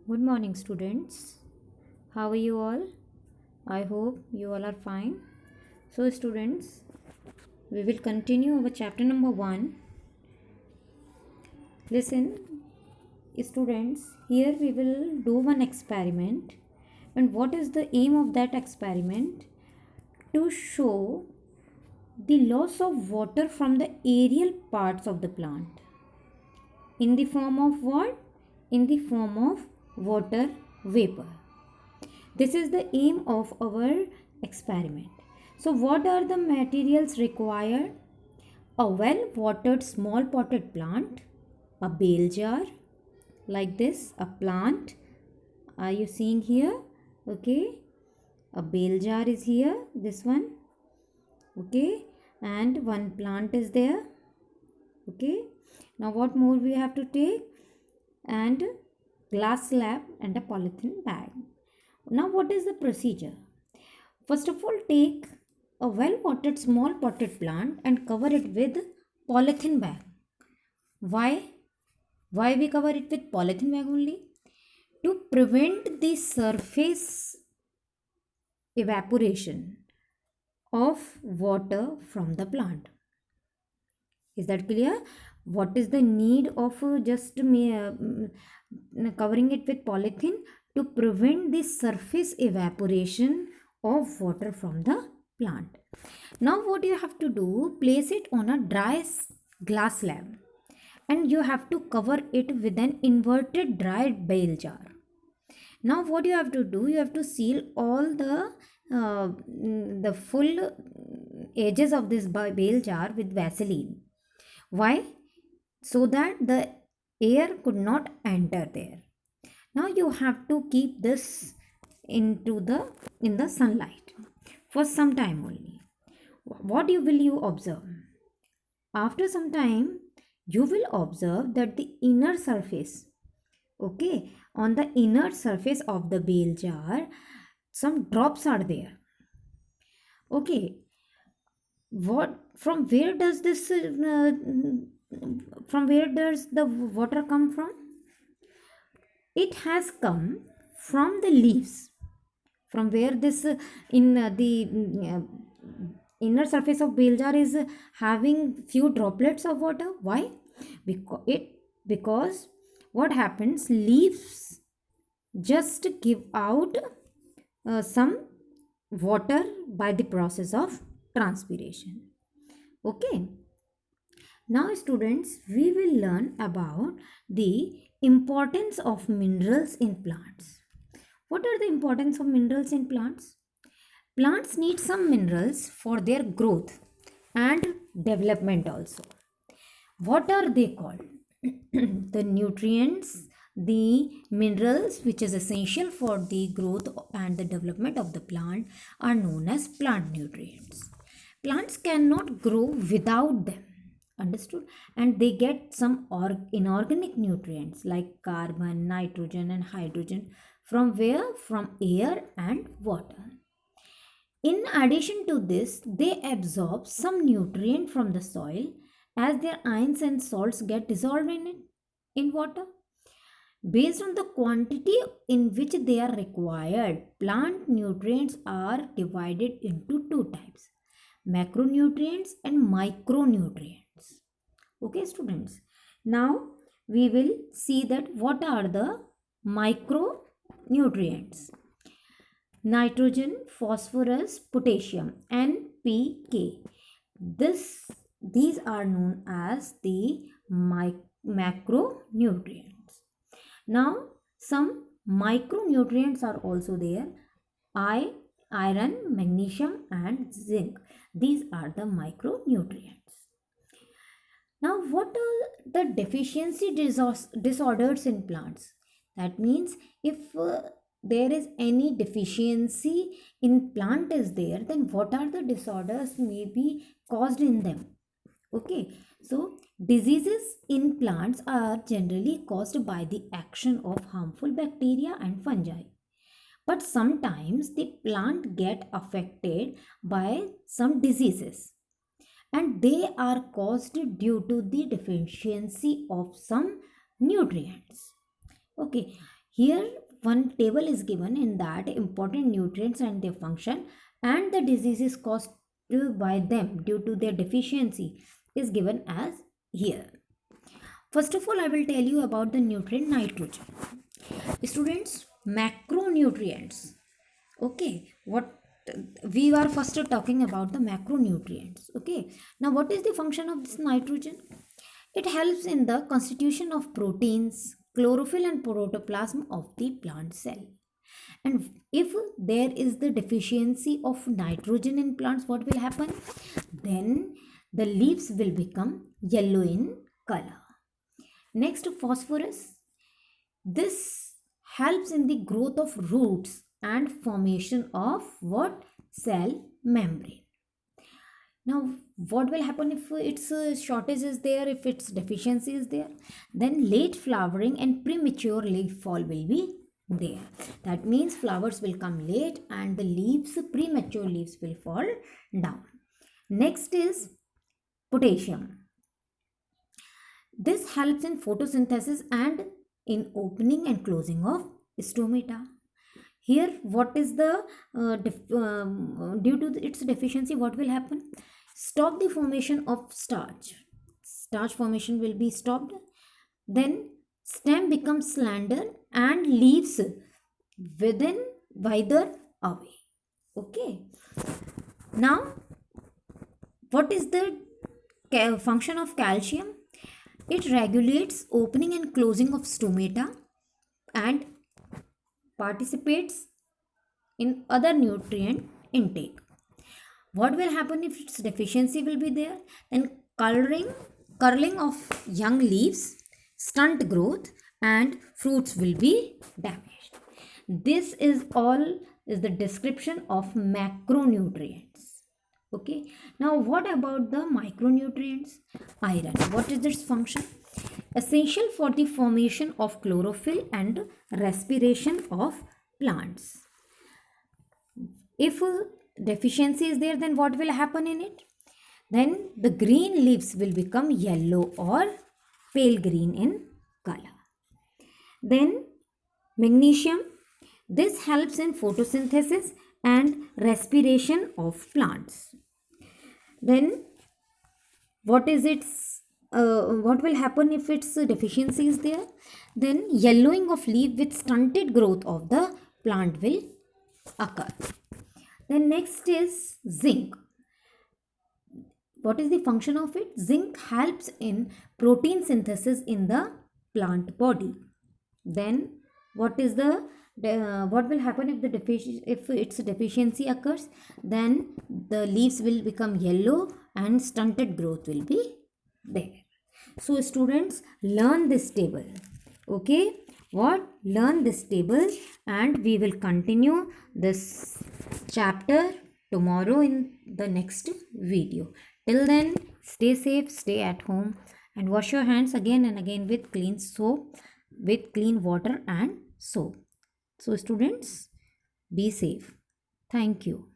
Good morning, students. How are you all? I hope you all are fine. So, students, we will continue our chapter number 1. Listen, students, here we will do one experiment. And what is the aim of that experiment? To show the loss of water from the aerial parts of the plant. In the form of what? In the form of water vapor. This is the aim of our experiment. So, what are the materials required? A well watered small potted plant, a bale jar, like this, a plant. Are you seeing here? Okay, a bale jar is here, this one. Okay, and one plant is there. Okay, now what more we have to take? And glass slab and a polythene bag. Now, what is the procedure? First of all, take a well potted small potted plant and cover it with polythene bag. Why? Why we cover it with polythene bag only? To prevent the surface evaporation of water from the plant. Is that clear? What is the need of covering it with polythene? To prevent the surface evaporation of water from the plant. Now what you have to do, place it on a dry glass slab and you have to cover it with an inverted dry bale jar. Now what you have to do, you have to seal all the full edges of this bale jar with Vaseline. Why? So that the air could not enter there. Now you have to keep this in the sunlight for some time only. What will you observe? After some time, you will observe that the inner surface, okay, on the inner surface of the bale jar, some drops are there. Okay, what from where does this from where does the water come from? It has come from the leaves. From where this in the inner surface of bale jar is having few droplets of water. Why? Because what happens, leaves just give out some water by the process of transpiration. Okay, now students, we will learn about the importance of minerals in plants. What are the importance of minerals in plants? Plants need some minerals for their growth and development also. What are they called? The nutrients, the minerals which is essential for the growth and the development of the plant are known as plant nutrients. Plants cannot grow without them. Understood? And they get some inorganic nutrients like carbon, nitrogen, and hydrogen from where? From air and water. In addition to this, they absorb some nutrient from the soil as their ions and salts get dissolved in it in water. Based on the quantity in which they are required, plant nutrients are divided into two types: macronutrients and micronutrients. Okay, students. Now we will see that what are the micronutrients. Nitrogen, phosphorus, potassium, NPK. These are known as the macronutrients. Now, some micronutrients are also there. Iron, magnesium, and zinc. These are the micronutrients. Now, what are the deficiency disorders in plants? That means if there is any deficiency in plant is there, then what are the disorders may be caused in them? Okay, so diseases in plants are generally caused by the action of harmful bacteria and fungi. But sometimes the plant get affected by some diseases and they are caused due to the deficiency of some nutrients. Okay, Here one table is given, in that important nutrients and their function and the diseases caused by them due to their deficiency is given as here. First of all, I will tell you about the nutrient nitrogen. Students, macronutrients. Okay, what we are first talking about the macronutrients. Okay, now what is the function of this nitrogen? It helps in the constitution of proteins, chlorophyll and protoplasm of the plant cell. And if there is the deficiency of nitrogen in plants, what will happen? Then the leaves will become yellow in color. Next, phosphorus. This helps in the growth of roots and formation of what? Cell membrane. Now what will happen if its shortage is there, if its deficiency is there? Then late flowering and premature leaf fall will be there. That means flowers will come late and the leaves, premature leaves, will fall down. Next is potassium. This helps in photosynthesis and in opening and closing of stomata. Here what is the due to its deficiency, what will happen? Stop the formation of starch formation will be stopped. Then stem becomes slender and leaves within wither away. Okay, now what is the function of calcium? It regulates opening and closing of stomata and participates in other nutrient intake. What will happen if its deficiency will be there? Then curling of young leaves, stunt growth, and fruits will be damaged. This is all is the description of macronutrients. Okay, now what about the micronutrients? Iron, what is its function? Essential for the formation of chlorophyll and respiration of plants. If deficiency is there, then what will happen in it? Then the green leaves will become yellow or pale green in color. Then magnesium, this helps in photosynthesis and respiration of plants. Then what is its what will happen if its deficiency is there? Then yellowing of leaf with stunted growth of the plant will occur. Then next is zinc. What is the function of it? Zinc helps in protein synthesis in the plant body. Then what is the what will happen if its deficiency occurs? Then the leaves will become yellow and stunted growth will be there. So students, learn this table. Okay, what? Learn this table, and we will continue this chapter tomorrow in the next video. Till then, stay safe, stay at home, and wash your hands again and again with clean soap, with clean water and soap. So students, be safe. Thank you.